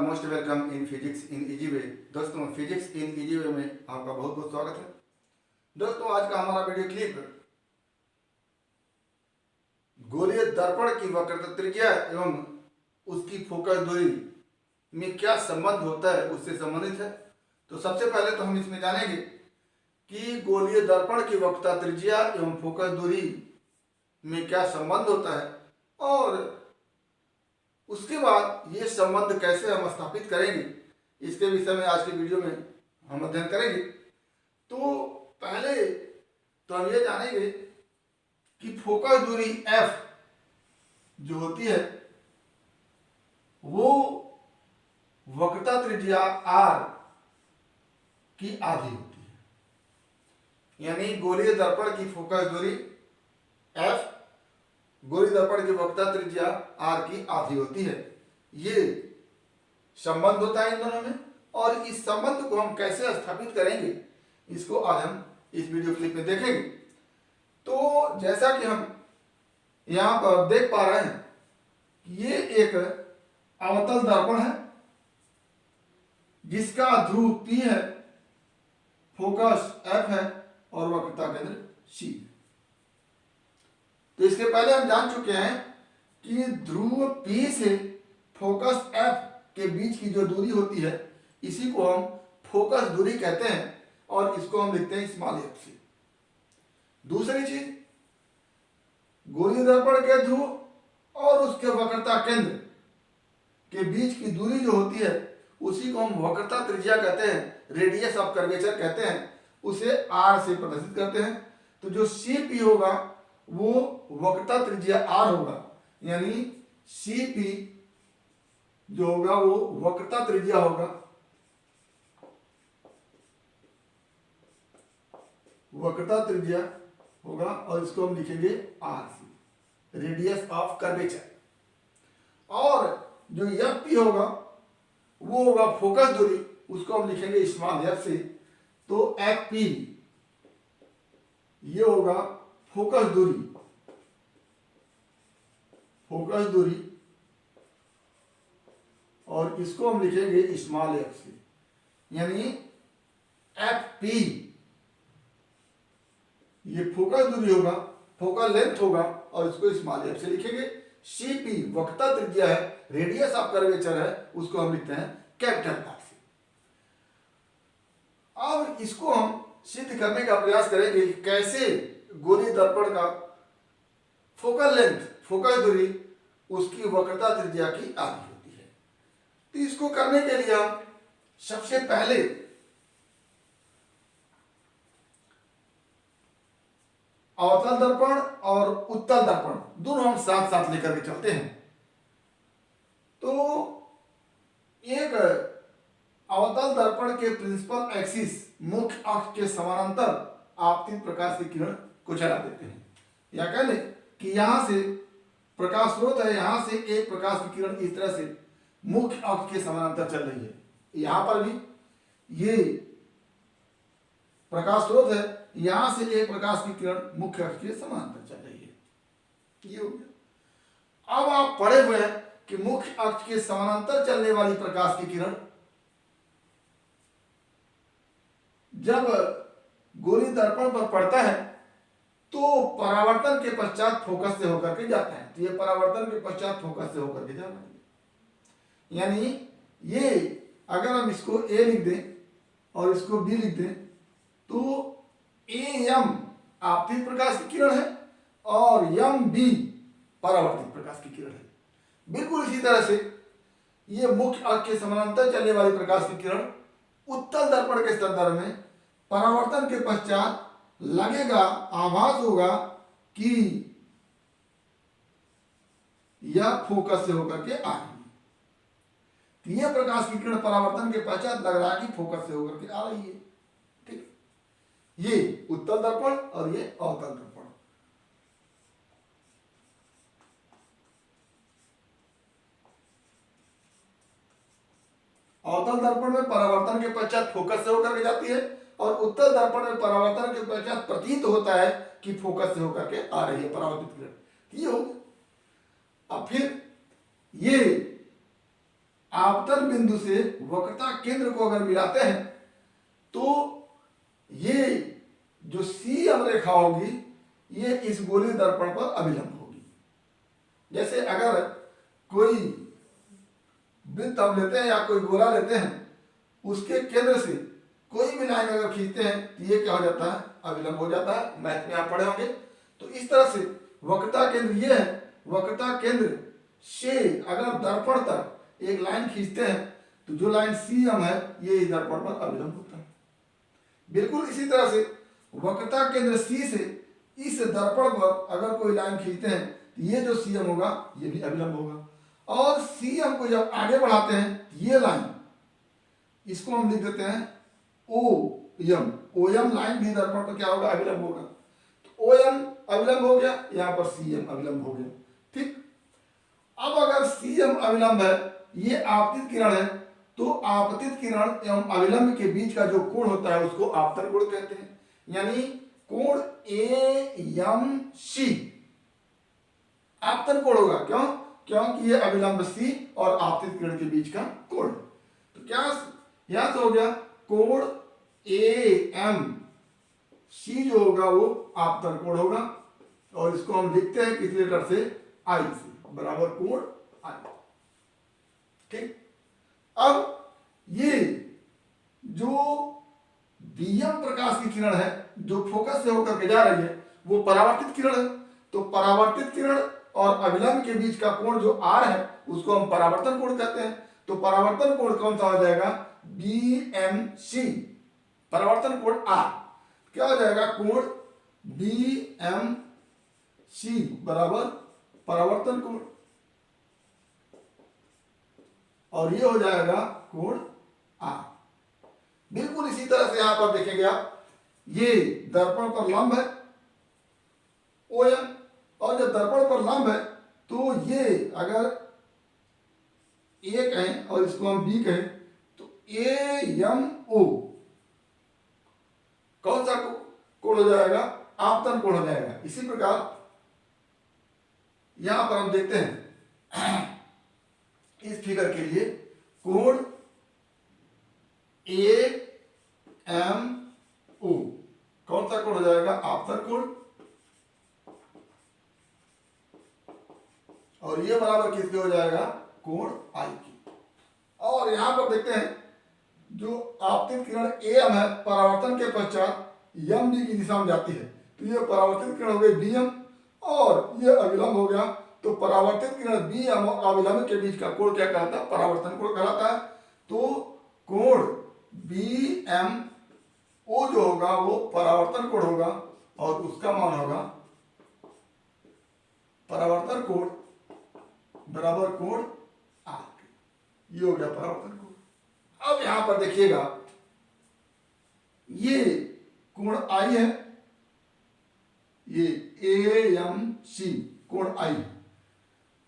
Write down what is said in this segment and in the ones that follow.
Most welcome in physics in easy way. दोस्तों, physics in easy way में आपका बहुत बहुत स्वागत है। दोस्तों, आज का हमारा वीडियो क्लिप गोलीय दर्पण की वक्रता त्रिज्या एवं उसकी फोकस दूरी में क्या संबंध होता है उससे संबंधित है। तो सबसे पहले तो हम इसमें जानेंगे कि गोलीय दर्पण की वक्रता त्रिज्या एवं फोकस दूरी में क्या संबंध होता है और उसके बाद ये संबंध कैसे हम स्थापित करेंगे, इसके विषय में आज के वीडियो में हम अध्ययन करेंगे। तो पहले तो हम ये जानेंगे कि फोकस दूरी F जो होती है वो वक्रता त्रिज्या R की आधी होती है। यानी गोलीय दर्पण की फोकस दूरी F गोलीय दर्पण की वक्रता त्रिज्या R की आधी होती है। ये संबंध होता है इन दोनों में, और इस संबंध को हम कैसे स्थापित करेंगे इसको आज हम इस वीडियो क्लिप में देखेंगे। तो जैसा कि हम यहाँ पर देख पा रहे हैं, ये एक अवतल दर्पण है जिसका ध्रुव P है, फोकस F है और वक्रता केंद्र C है। तो इसके पहले हम जान चुके हैं कि ध्रुव P से फोकस F के बीच की जो दूरी होती है इसी को हम फोकस दूरी कहते हैं और इसको हम लिखते हैं स्मॉल f से। दूसरी चीज, गोलीय दर्पण के ध्रुव और उसके वक्रता केंद्र के बीच की दूरी जो होती है उसी को हम वक्रता त्रिज्या कहते हैं, रेडियस ऑफ कर्वेचर कहते हैं, उसे R से प्रदर्शित करते हैं। तो जो CP होगा वो वक्रता त्रिज्या R होगा, यानी CP जो होगा वो वक्रता त्रिज्या होगा, वक्रता त्रिज्या होगा और इसको हम लिखेंगे RC, रेडियस ऑफ कर्वेचर। और जो FP होगा वो होगा फोकस दूरी, उसको हम लिखेंगे स्मॉल f से। तो FP ये होगा फोकस दूरी, फोकस दूरी और इसको हम लिखेंगे स्मॉल f से, यानी FP ये फोकस दूरी होगा, फोकल लेंथ होगा और इसको स्मॉल f से लिखेंगे। CP वक्रता त्रिज्या है, रेडियस ऑफ कर्वेचर है, उसको हम लिखते हैं कैपिटल R से। अब इसको हम सिद्ध करने का प्रयास करेंगे कि कैसे गोलीय दर्पण का फोकल लेंथ, फोकस दूरी उसकी वक्रता त्रिज्या की आधी होती है। तो इसको करने के लिए हम सबसे पहले अवतल दर्पण और उत्तल दर्पण दोनों हम साथ साथ लेकर के चलते हैं। तो एक अवतल दर्पण के प्रिंसिपल एक्सिस, मुख्य अक्ष के समानांतर आपतित प्रकाश की किरण को चला देते हैं। या कह लें कि यहां से प्रकाश स्रोत है, यहां से एक प्रकाश की किरण इस तरह से मुख्य अक्ष के समानांतर चल रही है। यहां पर भी ये प्रकाश स्रोत है, यहां से एक प्रकाश की किरण मुख्य अक्ष के समानांतर चल रही है। ये हो गया। अब आप पढ़े हुए हैं कि मुख्य अक्ष के समानांतर चलने वाली प्रकाश की किरण जब गोलीय दर्पण पर पड़ता है तो परावर्तन के पश्चात फोकस से होकर के जाता है। तो ये परावर्तन के पश्चात फोकस से होकर के जा रहा है, यानी ये अगर हम इसको A लिख दें और इसको B लिख दें तो AM आपतित प्रकाश की किरण है और MB परावर्तित प्रकाश की किरण है। बिल्कुल इसी तरह से ये मुख्य अक्ष के समानांतर चलने वाली प्रकाश की किरण उत्तल दर्पण के संदर्भ में परावर्तन के पश्चात लगेगा, आभास होगा कि यह फोकस से होकर के आ रही है। तो यह प्रकाश की किरण परावर्तन के पश्चात लग रहा है कि फोकस से होकर के आ रही है। ठीक, ये उत्तल दर्पण और ये अवतल दर्पण। अवतल दर्पण में परावर्तन के पश्चात फोकस से होकर के जाती है और उत्तल दर्पण में परावर्तन के पश्चात प्रतीत होता है कि फोकस से होकर के आ रही है परावर्तित किरण। ये हो गया। अब फिर ये आपतन बिंदु से वक्रता केंद्र को अगर मिलाते हैं तो ये जो CM रेखा होगी ये इस गोलीय दर्पण पर अभिलंब होगी। जैसे अगर कोई वृत्त हम लेते हैं या कोई गोला लेते हैं, उसके केंद्र से कोई भी लाइन अगर खींचते हैं तो ये क्या हो जाता है, अभिलंब हो जाता है। मैथ में आप पढ़े होंगे। तो इस तरह से वक्रता केंद्र ये है, वक्रता केंद्र से अगर दर्पण तक एक लाइन खींचते हैं तो जो लाइन CM है ये इस दर्पण पर अभिलंब होता है। बिल्कुल इसी तरह से वक्रता केंद्र C से इस दर्पण पर अगर कोई लाइन खींचते हैं तो ये जो CM होगा ये भी अभिलंब होगा। और CM को जब आगे बढ़ाते हैं ये लाइन, इसको हम लिख देते हैं OM। OM लाइन भी दर्पण पर क्या होगा, अभिलंब होगा। तो OM अभिलंब हो गया, यहाँ पर CM अभिलंब हो गया। ठीक, अब अगर CM अभिलंब है, ये आपतित किरण है, तो आपतित किरण एवं अभिलंब के बीच का जो कोण होता है उसको आपतन कोण कहते हैं। यानी कोण AMC आपतन कोण होगा। क्यों? क्योंकि ये अभिलंब C और आपतित किरण के बीच का कोण। तो क्या यहां से हो गया, कोण AMC जो होगा वो आपतन कोण होगा, और इसको हम लिखते हैं किस लेटर से, I से, बराबर कोण I। ठीक, अब ये जो BM प्रकाश की किरण है जो फोकस से होकर के जा रही है वो परावर्तित किरण है। तो परावर्तित किरण और अभिलंब के बीच का कोण जो R है उसको हम परावर्तन कोण कहते हैं। तो परावर्तन कोण कौन सा हो जाएगा, BMC। परावर्तन कोण R क्या हो जाएगा, कोण BMC बराबर परावर्तन कोण, और ये हो जाएगा कोण R। बिल्कुल इसी तरह से यहां पर देखेंगे आप, ये दर्पण पर लंब है OM, और जब दर्पण पर लंब है तो ये अगर A कहें और इसको हम B कहें तो AMO कौन सा कोण हो जाएगा, आपतन कोण हो जाएगा। इसी प्रकार यहां पर हम देखते हैं इस फिगर के लिए कोण AMO कौन सा कोण हो जाएगा, आपतन कोण, और ये बराबर किसके हो जाएगा, कोण I की। और यहां पर देखते हैं जो आपतित किरण AM है, परावर्तन के पश्चात MB की दिशा में जाती है, तो ये परावर्तित किरण हो गई BM और ये अभिलंब हो गया। तो परावर्तित किरण BM और अभिलंब के बीच का कोण क्या कहलाता है, परावर्तन कोण कहलाता है। तो कोण BMO जो होगा वो परावर्तन कोण होगा, और उसका मान होगा परावर्तन कोण बराबर कोण R। ये हो गया परावर्तन कोण। अब यहां पर देखिएगा ये कोण I है, ये AMC कोण I,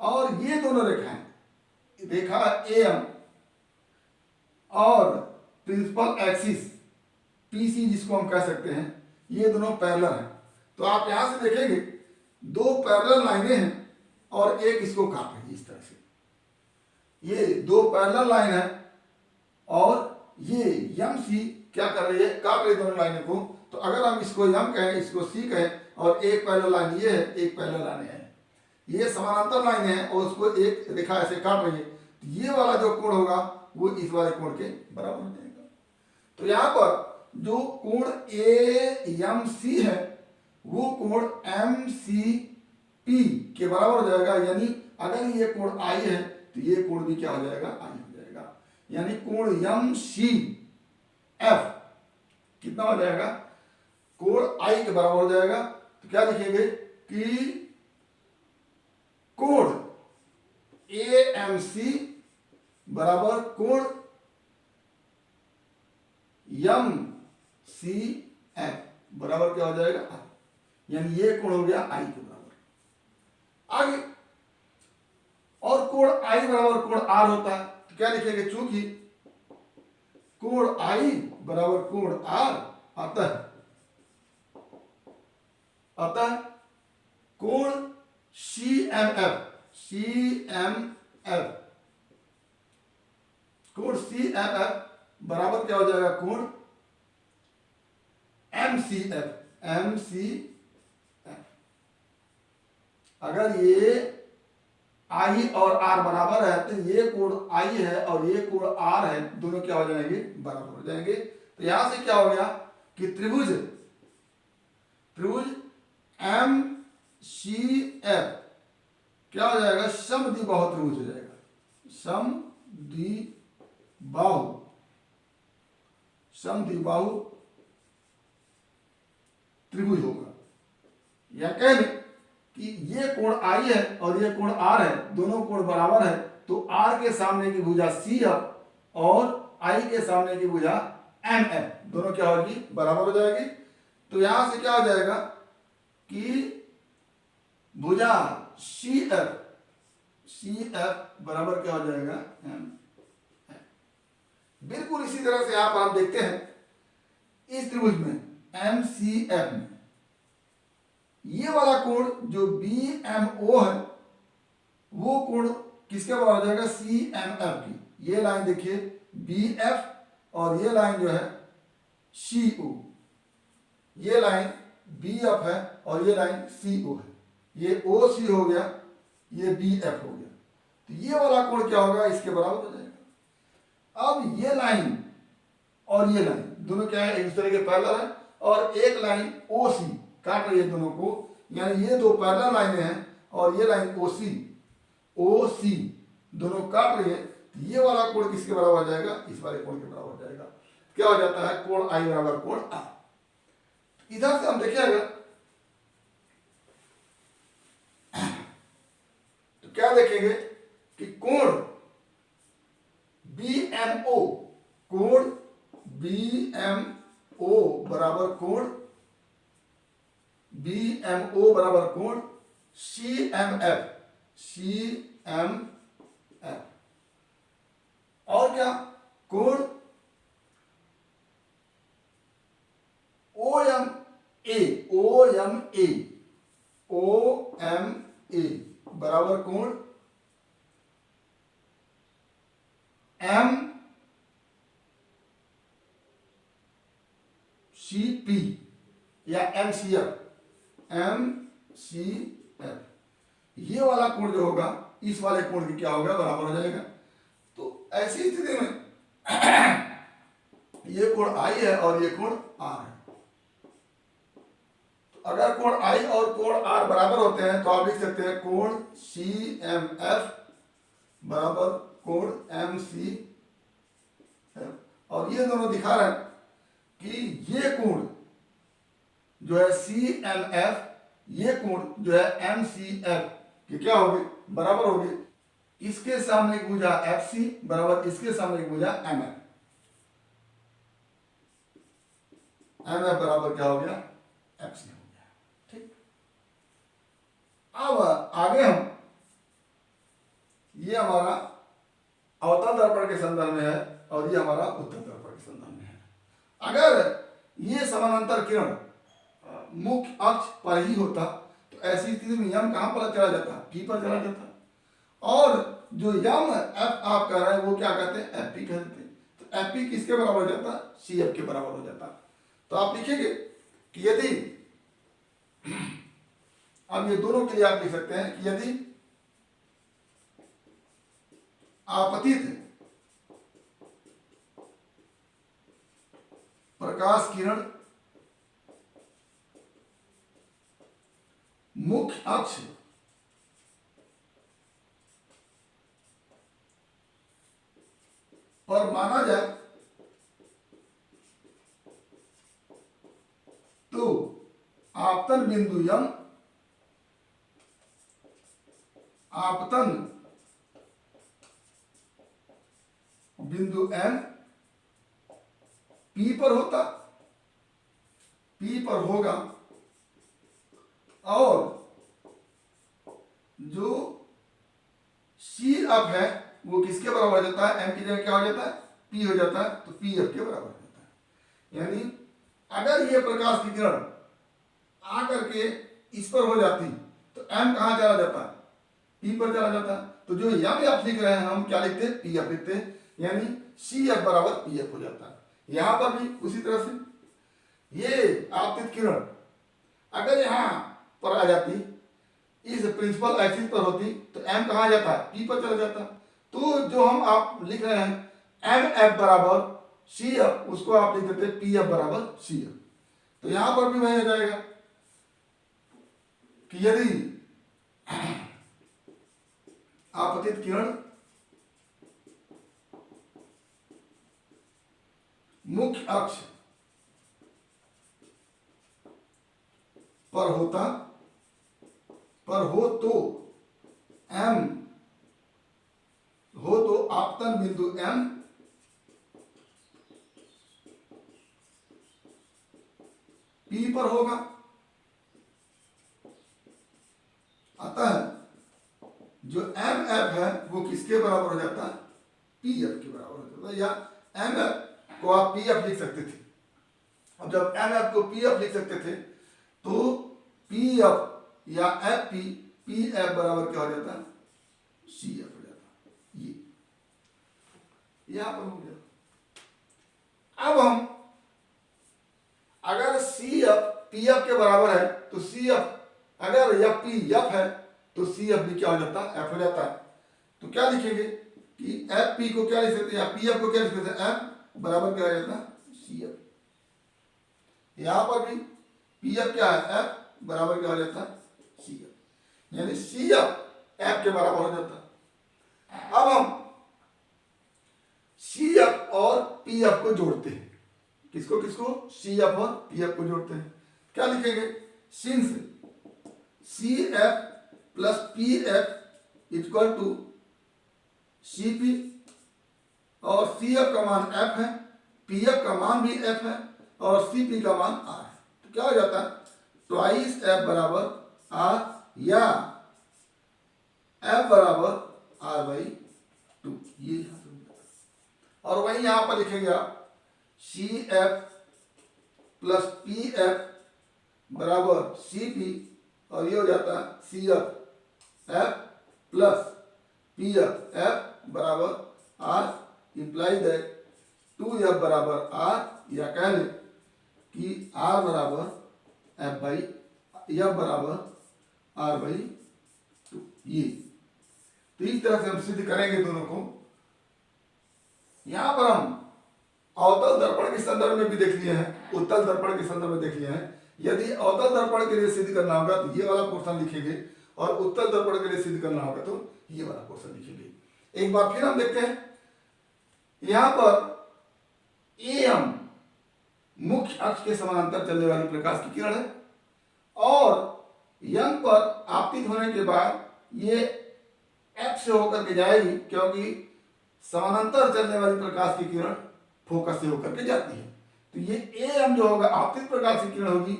और ये दोनों रेखाएं, रेखा AM और प्रिंसिपल एक्सिस PC जिसको हम कह सकते हैं, ये दोनों पैरेलल हैं। तो आप यहां से देखेंगे दो पैरेलल लाइनें हैं और एक इसको काट रही है इस तरह से, ये दो पैरेलल लाइन है और ये MC क्या कर रही है, काट रही है दोनों लाइनों को। तो अगर हम इसको M कहें, इसको C कहें, और एक पैरेलल लाइन ये है, एक पैरेलल लाइन है, ये समानांतर लाइन है और उसको एक रेखा ऐसे काट रही है, तो ये वाला जो कोण होगा वो इस वाले कोण के बराबर हो जाएगा। तो यहाँ पर जो कोण AMC है वो कोण MCP के बराबर हो जाएगा। यानी अगर ये कोण I है तो ये कोण भी क्या हो जाएगा, I हो जाएगा। यानी कोण MCF कितना हो जाएगा, कोण I के बराबर हो जाएगा। तो क्या लिखेंगे कि कोण AMC बराबर कोण MCF बराबर क्या हो जाएगा, I। यानी ये कोण हो गया I के बराबर। आगे और कोण I बराबर कोण R होता है, तो क्या लिखेंगे, चूंकि कोण I बराबर कोण R अतः कोण CMF कोण सी एम एफ बराबर क्या हो जाएगा, कोण M C F, M C F. अगर ये आई और आर बराबर है तो ये कोण आई है और ये कोण आर है, दोनों क्या हो जाएंगे, बराबर हो जाएंगे। तो यहां से क्या हो गया कि त्रिभुज एम सी एफ क्या हो जाएगा, समद्विबाहु त्रिभुज हो जाएगा, समद्विबाहु त्रिभुज होगा। या कह लें कि ये कोण आई है और ये कोण आर है, दोनों कोण बराबर है, तो आर के सामने की भुजा सी एफ और आई के सामने की भुजा एम एफ दोनों क्या होगी, बराबर हो जाएगी। तो यहां से क्या हो जाएगा कि भुजा सी एफ बराबर क्या हो जाएगा, एम एफ। बिल्कुल इसी तरह से यहां पर आप देखते हैं इस त्रिभुज में एम सी एफ में ये वाला कोण जो बी एम ओ है वो कोण किसके बराबर हो जाएगा, सी एम एफ की। ये लाइन देखिए बी एफ और ये लाइन जो है सी ओ, ये लाइन बी एफ है और ये लाइन सी ओ है, ये ओ सी हो गया, ये बी एफ हो गया। तो ये वाला कोण क्या होगा, इसके बराबर हो जाएगा। अब ये लाइन और ये लाइन दोनों क्या है, एक दूसरे के पैरेलल है और एक लाइन ओ सी काट रही है दोनों को, यानी ये दो पैरेलल लाइनें हैं और ये लाइन ओ सी दोनों काट रही है। तो ये वाला कोण किसके बराबर हो जाएगा, इस वाले कोण के बराबर हो जाएगा। क्या हो जाता है, कोण आई बराबर कोण आर। इधर से हम देखिएगा तो क्या देखेंगे कि कोण बी एम ओ, कोण बी एम ओ बराबर कोण बी एम ओ बराबर कोण सी एम एफ और क्या कोण ओ एम ए बराबर कोण एम सी पी या एम सी एफ, ये वाला कोण जो होगा इस वाले कोण की क्या होगा, बराबर हो जाएगा। तो ऐसी स्थिति में ये कोण आई है और ये कोण आर है। तो अगर कोण आई और कोण आर बराबर होते हैं तो आप लिख सकते हैं कोण सी एम एफ बराबर कोण एम सी एफ। और ये दोनों दिखा रहे हैं कि ये कोण जो है सी एम एफ, ये कोण जो है एम सी एफ की क्या होगी, बराबर होगी इसके सामने की भुजा एफ सी बराबर इसके सामने की भुजा एम एफ। एम एफ बराबर क्या हो गया, एफ सी हो गया। ठीक, अब आगे हम ये हमारा अवतल दर्पण के संदर्भ में है और ये हमारा उत्तल दर्पण के संदर्भ में है। अगर ये समानांतर किरण मुख्य अक्ष पर ही होता तो ऐसी स्थिति में यम कहां पर चला जाता, पी पर चला जाता। और जो यम एफ आप कह रहे हैं वो क्या कहते हैं, एफ पी कहते हैं। तो एफ पी किसके बराबर हो जाता, सी एफ के बराबर हो जाता। तो आप लिखेंगे कि यदि अब ये दोनों के लिए आप लिख सकते हैं कि यदि आपतित प्रकाश किरण मुख्य अक्ष पर माना जाए तो आपतन बिंदु यम, आपतन बिंदु एम पी पर होता, पी पर होगा और जो सी एफ है वो किसके बराबर हो जाता है, एम की जगह क्या हो जाता है, पी हो जाता है। तो पी एफ के बराबर हो जाता है। यानी अगर ये प्रकाश की किरण आकर के इस पर हो जाती तो एम कहां चला जाता, पी पर चला जाता। तो जो यम एफ लिख रहे हैं हम क्या लिखते हैं, पी एफ लिखते हैं। यानी सी एफ बराबर पी एफ हो जाता है। यहां पर भी उसी तरह से ये आपतित किरण अगर यहां पर आ जाती, इस प्रिंसिपल एक्सिस पर होती, तो एम कहाँ आ जाता, पी पर चला जाता। तो जो हम आप लिख रहे हैं एम एफ बराबर सी एफ, उसको आप लिख देते पी एफ बराबर सी एफ। तो यहां पर भी वही हो जाएगा कि यदि आपतित किरण मुख्य अक्ष पर हो तो आपतन बिंदु एम पी पर होगा। अतः जो एम एफ है वो किसके बराबर हो जाता है, पी एफ के बराबर हो जाता है। या एम एफ को आप पी एफ लिख सकते थे। अब जब एम एफ को पी एफ लिख सकते थे तो पी एफ या एफ पी एफ बराबर क्या हो जाता है, सी एफ हो जाता है। ये यहां पर हो गया। अब हम अगर सी एफ पी एफ के बराबर है तो सी एफ, अगर एफ पी एफ है तो सी एफ भी क्या हो जाता है, एफ हो जाता है। तो क्या लिखेंगे कि एफ पी को क्या लिख सकते हैं, या पी एफ को क्या लिख सकते हैं, एफ बराबर क्या हो जाता है, सी एफ। यहां पर भी पी एफ क्या है, एफ बराबर क्या हो जाता है, सी एफ। यानी सी एफ एफ के बराबर हो जाता है। अब हम सी एफ और पी एफ को जोड़ते हैं। किसको किसको, सी एफ और पी एफ को जोड़ते हैं। क्या लिखेंगे, since C F plus P F equal to C P, और सी एफ का मान एफ है, पी एफ का मान भी एफ है, और सी पी का मान आर है। तो क्या हो जाता है, ट्वाइस एफ बराबर आर, या एफ बराबर आर बाई 2। ये और वही यहां पर लिखेंगे आप C F plus P F बराबर सी पी, और ये हो जाता है C F plus P F बराबर आर, इंप्लाई दैट 2f बराबर आर, या कह लें कि आर बराबर एफ बाई एफ बराबर आर बाई 2। ये तो इस तरह से हम सिद्ध करेंगे दोनों को। यहां पर हम अवतल दर्पण के संदर्भ में भी देख लिए हैं, उत्तल दर्पण के संदर्भ में देख लिए हैं। यदि अवतल दर्पण के लिए सिद्ध करना होगा तो ये वाला पोर्शन लिखेंगे, और उत्तल दर्पण के लिए सिद्ध करना होगा तो ये वाला पोर्शन लिखेंगे। एक बार फिर हम देखते हैं, यहां पर एम मुख्य अक्ष के समानांतर चलने वाली प्रकाश की किरण है, और यंग पर आपतित होने के बाद ये एफ से होकर के जाएगी, क्योंकि समानांतर चलने वाली प्रकाश की किरण फोकस से होकर के जाती है। तो ये एम जो होगा आपतित प्रकाश की किरण होगी,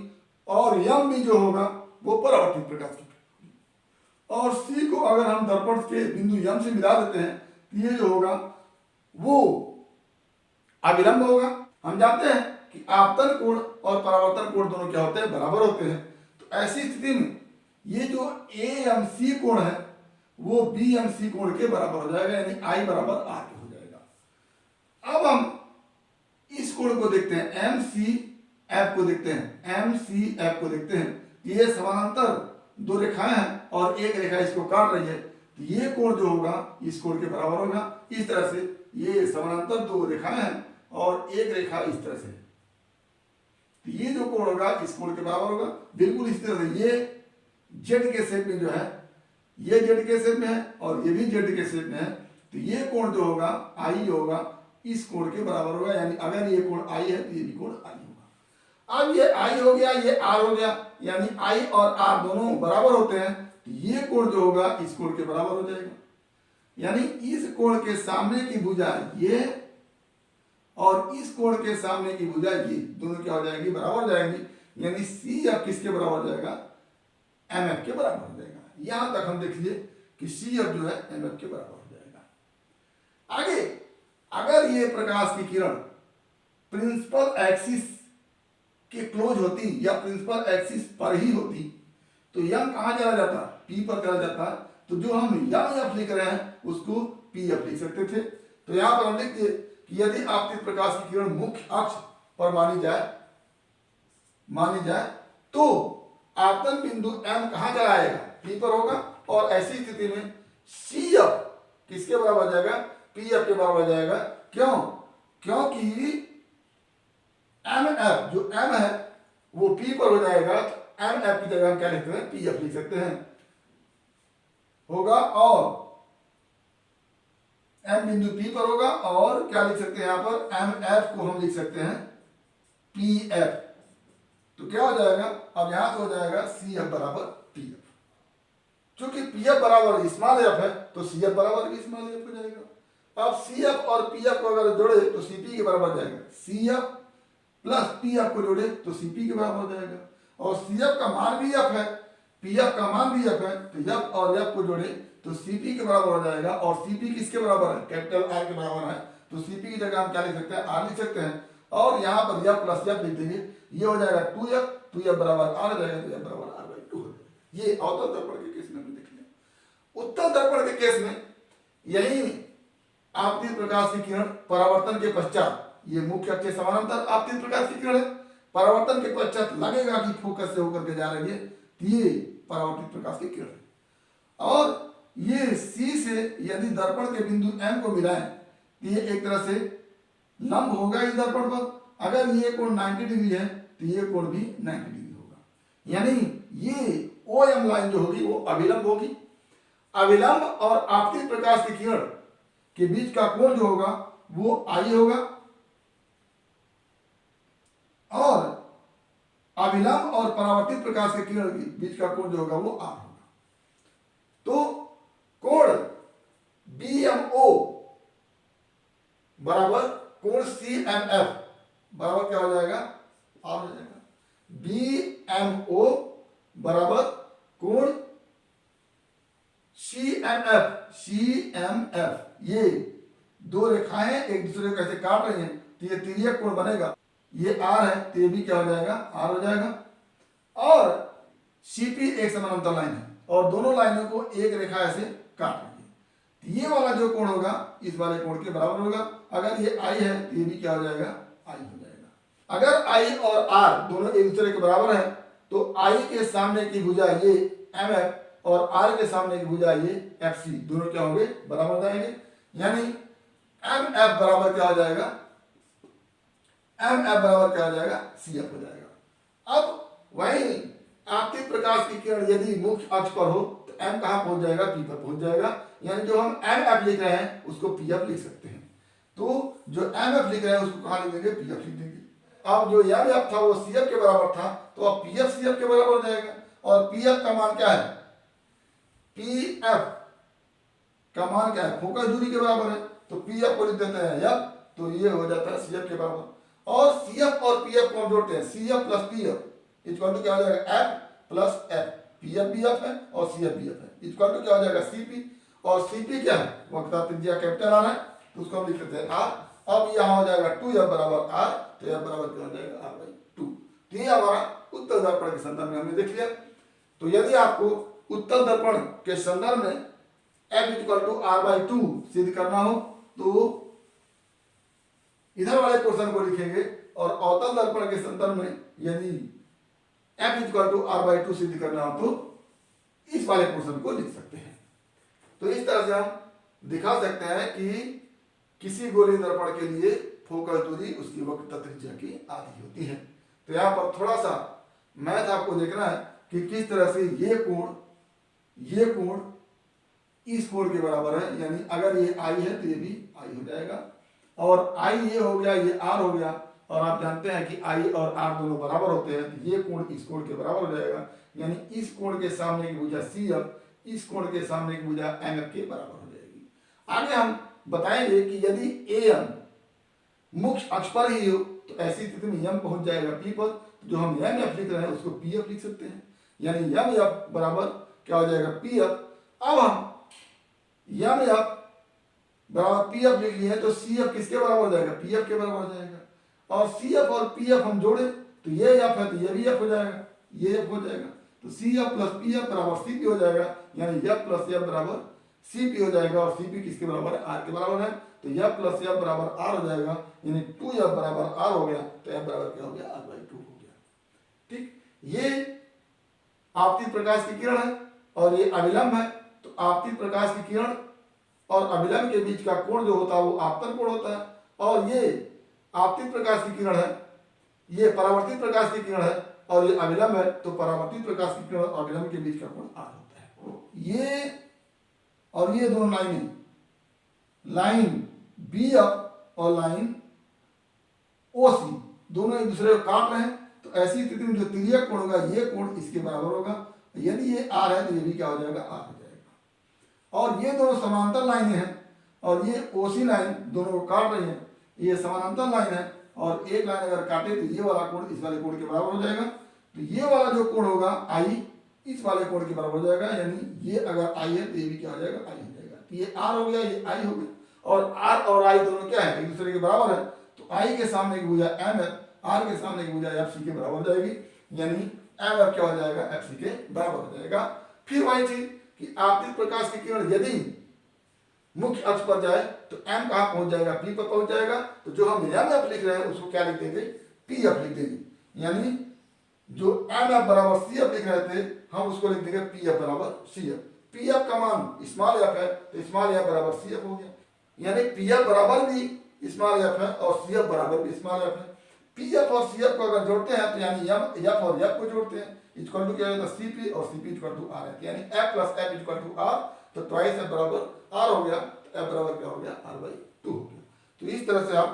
और यम भी जो होगा वो परावर्तित प्रकाश की किरण होगी। और सी को अगर हम दर्पण के बिंदु यम से मिला देते हैं तो ये जो होगा वो अविलंब होगा। हम जानते हैं कि आपतन कोण और परावर्तन कोण दोनों क्या होते हैं, बराबर होते हैं। तो ऐसी स्थिति में ये जो ए एम सी कोण है वो बी एम सी कोण के बराबर हो जाएगा, यानी आई बराबर आर के हो जाएगा। अब हम इस कोण को देखते हैं, एम सी एफ को देखते हैं, एम सी एफ को देखते हैं। ये समानांतर दो रेखाएं हैं और एक रेखा इसको काट रही है, तो ये कोण जो होगा इस कोण के बराबर होगा। इस तरह से ये समानांतर दो रेखाएं हैं और एक रेखा इस तरह से, तो ये जो कोण होगा इस कोण के बराबर होगा। बिल्कुल इस तरह से ये जेड के शेप में जो है, ये जेड के शेप में है और ये भी जेड के शेप में है, तो ये कोण जो होगा आई जो होगा इस कोण के बराबर होगा। यानी अगर ये कोण आई है तो ये भी कोण आई होगा। अब ये आई हो गया, ये आर हो गया, यानी आई और आर दोनों बराबर होते हैं, तो ये कोण जो होगा इस कोण के बराबर हो जाएगा। यानी इस कोण के सामने की भुजा ये और इस कोण के सामने की भुजा ये दोनों क्या हो जाएंगी, बराबर हो जाएंगी। यानी सी एफ किसके बराबर हो जाएगा, एम एफ के बराबर हो जाएगा। यहां तक हम देख लिए कि सी एफ जो है एम एफ के बराबर हो जाएगा। आगे अगर ये प्रकाश की किरण प्रिंसिपल एक्सिस के क्लोज होती या प्रिंसिपल एक्सिस पर ही होती तो यम कहां चला जाता, पी पर चला जाता। तो जो हम यम एफ लिख रहे हैं उसको पी एफ लिख सकते थे। तो यहां पर हम लिख दिए कि यदि आपतित प्रकाश की किरण मुख्य अक्ष पर मानी जाए तो आपतन बिंदु M कहां चला आएगा, P पर होगा, और ऐसी स्थिति में CF किसके बराबर हो जाएगा, PF के बराबर हो जाएगा। क्यों? क्योंकि MF जो M है वो P पर हो जाएगा, तो MF की जगह हम क्या लिखते हैं, PF लिख सकते हैं होगा, और M बिंदु P पर होगा, और क्या लिख सकते हैं यहां पर, MF को हम लिख सकते हैं PF। तो क्या हो जाएगा, अब यहां से हो जाएगा CF बराबर PF। चूंकि PF बराबर स्मॉल f है तो CF बराबर भी स्मॉल f हो जाएगा। अब CF और PF को अगर जोड़े तो CP के बराबर जाएगा, CF प्लस PF को जोड़े तो CP के बराबर हो जाएगा, और CF का मान भी f है, PF का मान भी f है, तो f और f को जोड़े तो CP के बराबर हो जाएगा। और CP किसके बराबर है, कैपिटल R के बराबर है, तो CP की जगह हम क्या लिख सकते हैं, R लिख सकते हैं, और यहाँ पर f प्लस f लिख देंगे, ये हो जाएगा 2f, तो f बराबर R हो जाएगा, तो f बराबर R/2 हो जाएगा। ये अवतल दर्पण के केस में हमने देख लिया। उत्तल दर्पण के केस में यही आपतित प्रकाश की किरण परावर्तन के पश्चात, ये मुख्य अक्ष के समानांतर आपतित प्रकाश की किरण है, परावर्तन के पश्चात लगेगा कि फोकस से होकर के जा रही है, तो ये परावर्तित प्रकाश की किरण है। और ये C से यदि दर्पण के बिंदु M को मिलाएं तो ये एक तरह से लंब होगा इस दर्पण पर। अगर ये कोण 90 डिग्री है तो ये कोण भी 90 डिग्री होगा, यानी ये OM लाइन जो होगी वो अभिलंब होगी। अभिलंब और आपतित प्रकाश की किरण के बीच का कोण जो होगा वो I होगा, और अभिलंब और परावर्तित प्रकाश के किरण के बीच का कोण जो होगा वो R होगा। तो कोण BMO बराबर कोण CMF बराबर क्या हो जाएगा, R हो जाएगा। BMO बराबर कोण CMF, ये दो रेखाएं एक दूसरे को ऐसे काट रही हैं तो ये तिर्यक कोण बनेगा, ये R है तो ये भी क्या हो जाएगा, R हो जाएगा। और CP एक समानांतर लाइन है और दोनों लाइनों को एक रेखा ऐसे काट रही है, तो ये वाला जो कोण होगा इस वाले कोण के बराबर होगा। अगर ये I है तो ये भी क्या हो जाएगा, I हो जाएगा। अगर I और R दोनों एक दूसरे के बराबर है तो I के सामने की भुजा ये MF और R के सामने की भुजा ये FC, दोनों क्या होंगे, बराबर हो जाएंगे, यानी MF बराबर क्या हो जाएगा, MF बराबर क्या हो जाएगा, CF हो जाएगा। अब वही आपतित प्रकाश की किरण यदि मुख्य अक्ष पर हो तो M कहाँ पहुंच जाएगा, P पर पहुंच जाएगा, यानी जो हम MF लिख रहे हैं उसको PF लिख सकते हैं। तो जो MF लिख रहे हैं उसको कहाँ लिख देंगे, PF लिख देंगे। अब जो MF था वो CF के बराबर था, तो अब PF CF के बराबर हो जाएगा। और PF का मान क्या है, PF का मान क्या है, फोकस दूरी के बराबर है, तो PF को लिख देते हैं F, तो ये हो जाता है CF के बराबर। और CF और PF को हम जोड़ते हैं, CF plus PF equal to क्या हो जाएगा, F प्लस F, PF भी F है और CF भी F है, इक्वल टू क्या हो जाएगा, CP, और CP क्या है, वक्रता त्रिज्या कैपिटल R है, तो उसको हम लिख लेते हैं R। अब यहाँ हो जाएगा 2F बराबर R, तो F बराबर क्या हो जाएगा, R/2। तो ये हमारा उत्तल दर्पण के संदर्भ में हमने देख लिया। तो यदि आपको उत्तल दर्पण के संदर्भ में F इक्वल टू R/2 सिद्ध करना हो तो इधर वाले क्वेश्चन को लिखेंगे, और अवतल दर्पण के संदर्भ में यदि F इक्वल टू R/2 सिद्ध करना हो तो इस वाले क्वेश्चन को लिख सकते हैं। तो इस तरह से हम दिखा सकते हैं कि किसी गोलीय दर्पण के लिए फोकस दूरी उसकी वक्रता त्रिज्या की आधी होती है। तो यहाँ पर थोड़ा सा मैथ आपको देखना है कि किस तरह से ये कोण इस कोण के बराबर है, यानी अगर ये I है तो ये भी I हो जाएगा, और I ये हो गया, ये R हो गया, और आप जानते हैं कि I और R दोनों बराबर होते हैं, तो ये कोण इस कोण के बराबर हो जाएगा, यानी इस कोण के सामने की भुजा CF इस कोण के सामने की भुजा MF के बराबर हो जाएगी। आगे हम बताएंगे कि यदि AM मुख्य अक्ष पर ही हो तो ऐसी स्थिति में M पहुंच जाएगा P पर, जो हम MF लिख रहे हैं उसको PF लिख सकते हैं, यानी MF बराबर क्या हो जाएगा, PF। अब हम MF बराबर PF लिख लिए तो CF किसके बराबर हो जाएगा, PF के बराबर हो जाएगा, और CF और PF हम जोड़े तो ये F है तो ये भी F हो जाएगा, ये F हो जाएगा, तो CF प्लस PF बराबर CP हो जाएगा, यानी F प्लस F बराबर Cp हो जाएगा और Cp किसके बराबर है, R के बराबर है। तो F प्लस F बराबर R हो जाएगा, यानी 2F बराबर R हो गया। तो F बराबर क्या हो गया, R/2 हो गया। ठीक, ये आपतित प्रकाश की किरण है और ये अविलंब है। तो आपतित प्रकाश की किरण और अविलंब के बीच का कोण जो होता है वो आपतन कोण होता है। और ये आपतित प्रकाश की किरण है, ये परावर्तित प्रकाश की किरण है और ये अविलंब है। तो परावर्तित प्रकाश की किरण और अविलंब के बीच का कोण R होता है। ये और ये दोनों लाइन BF और लाइन OC दोनों एक दूसरे को काट रहे हैं। तो ऐसी स्थिति में जो तिर्यक कोण होगा, ये कोण इसके बराबर होगा। यदि ये R है तो ये भी क्या हो जाएगा, R हो जाएगा। और ये दोनों समांतर लाइनें हैं और ये OC लाइन दोनों को काट रही है। ये समानांतर लाइन है और एक लाइन अगर काटे तो ये वाला कोण इस वाले कोण के बराबर हो जाएगा। तो ये वाला जो कोण होगा I इस वाले कोण के बराबर हो जाएगा, यानी ये अगर I है तो ये भी क्या हो जाएगा, I हो जाएगा। तो ये R हो गया, ये I हो गया। और R और I दोनों क्या है, एक दूसरे के बराबर है। तो I के सामने की भुजा M है, R के सामने की भुजा FC के बराबर हो जाएगी, यानी MF क्या हो जाएगा, FC के बराबर हो जाएगा। फिर वही चीज कि आपतित प्रकाश की किरण यदि मुख्य अक्ष पर जाए तो M कहाँ पहुंच जाएगा, P पर पहुंच जाएगा। तो जो हम MF लिख रहे हैं उसको क्या लिख देंगे, PF लिख देंगे। यानी जो MF बराबर CF लिख रहे थे हम उसको लिख देंगे PF बराबर CF। PF का मान स्मॉल f है तो स्मॉल f बराबर CF हो गया। यानी PF बराबर भी स्मॉल f है और CF बराबर भी स्मॉल f है। PF और CF को अगर जोड़ते हैं तो यानी F और F को जोड़ते हैं, इक्वल टू क्या होगा, CP और CP इक्वल टू R है। यानी F plus F equal to R, तो ट्वाइस F बराबर R हो गया। तो F बराबर क्या हो गया, R/2 हो गया। तो इस तरह से आप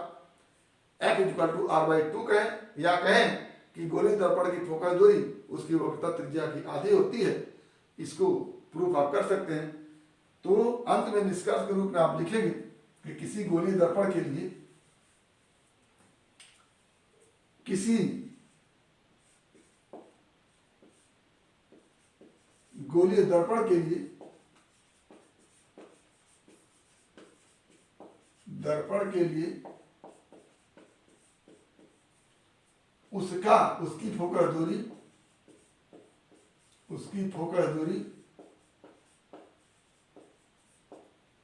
F इक्वल टू R/2 कहें या कहें कि गोलीय दर्पण की फोकस दूरी उसकी वक्रता त्रिज्या की आधी होती है। इसको प्रूफ आप कर सकते हैं। तो अंत में निष्कर्ष के रूप में आप लिखेंगे कि किसी गोलीय दर्पण के लिए दर्पण के लिए उसकी फोकस दूरी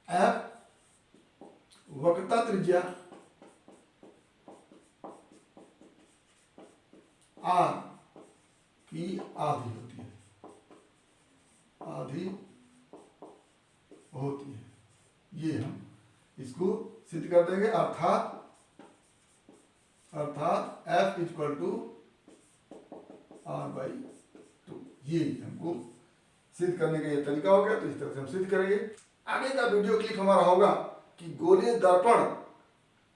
F वक्रता त्रिज्या R की आधी होती है। ये हम इसको सिद्ध कर देंगे। अर्थात F इक्वल टू R/2, ये हमको सिद्ध करने का ये तरीका हो गया। तो इस तरह से हम सिद्ध करेंगे। आगे का वीडियो क्लिप हमारा होगा कि गोलीय दर्पण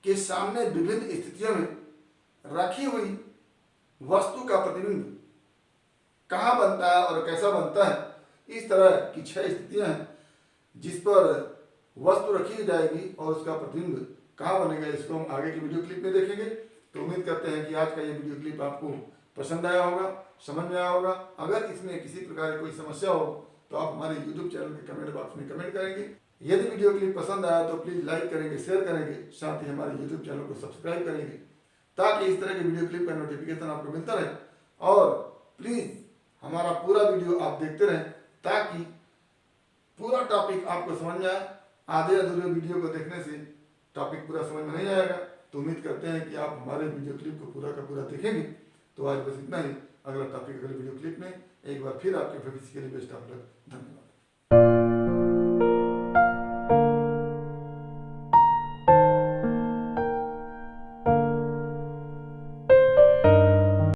के सामने विभिन्न स्थितियों में रखी हुई वस्तु का प्रतिबिंब कहाँ बनता है और कैसा बनता है। इस तरह की 6 स्थितियां हैं जिस पर वस्तु रखी जाएगी और उसका प्रतिबिंब कहाँ बनेगा, इसको हम आगे की वीडियो क्लिप में देखेंगे। तो उम्मीद करते हैं कि आज का ये वीडियो क्लिप आपको पसंद आया होगा, समझ में आया होगा। अगर इसमें किसी प्रकार की कोई समस्या हो तो आप हमारे YouTube चैनल के कमेंट बॉक्स में कमेंट करेंगे। यदि वीडियो क्लिप पसंद आया तो प्लीज़ लाइक करेंगे, शेयर करेंगे, साथ ही हमारे YouTube चैनल को सब्सक्राइब करेंगे ताकि इस तरह के वीडियो क्लिप का नोटिफिकेशन आपको मिलता रहे। और प्लीज़ हमारा पूरा वीडियो आप देखते रहें ताकि पूरा टॉपिक आपको समझ में आए। आधे अधूरे वीडियो को देखने से टॉपिक पूरा समझ में नहीं आएगा। तो उम्मीद करते हैं कि आप हमारे वीडियो क्लिप को पूरा का पूरा देखेंगे। तो आज बस इतना ही। अगला टॉपिक अगले वीडियो क्लिप में एक बार फिर आपके भविष्य के लिए बेस्ट ऑफ लक। धन्यवाद।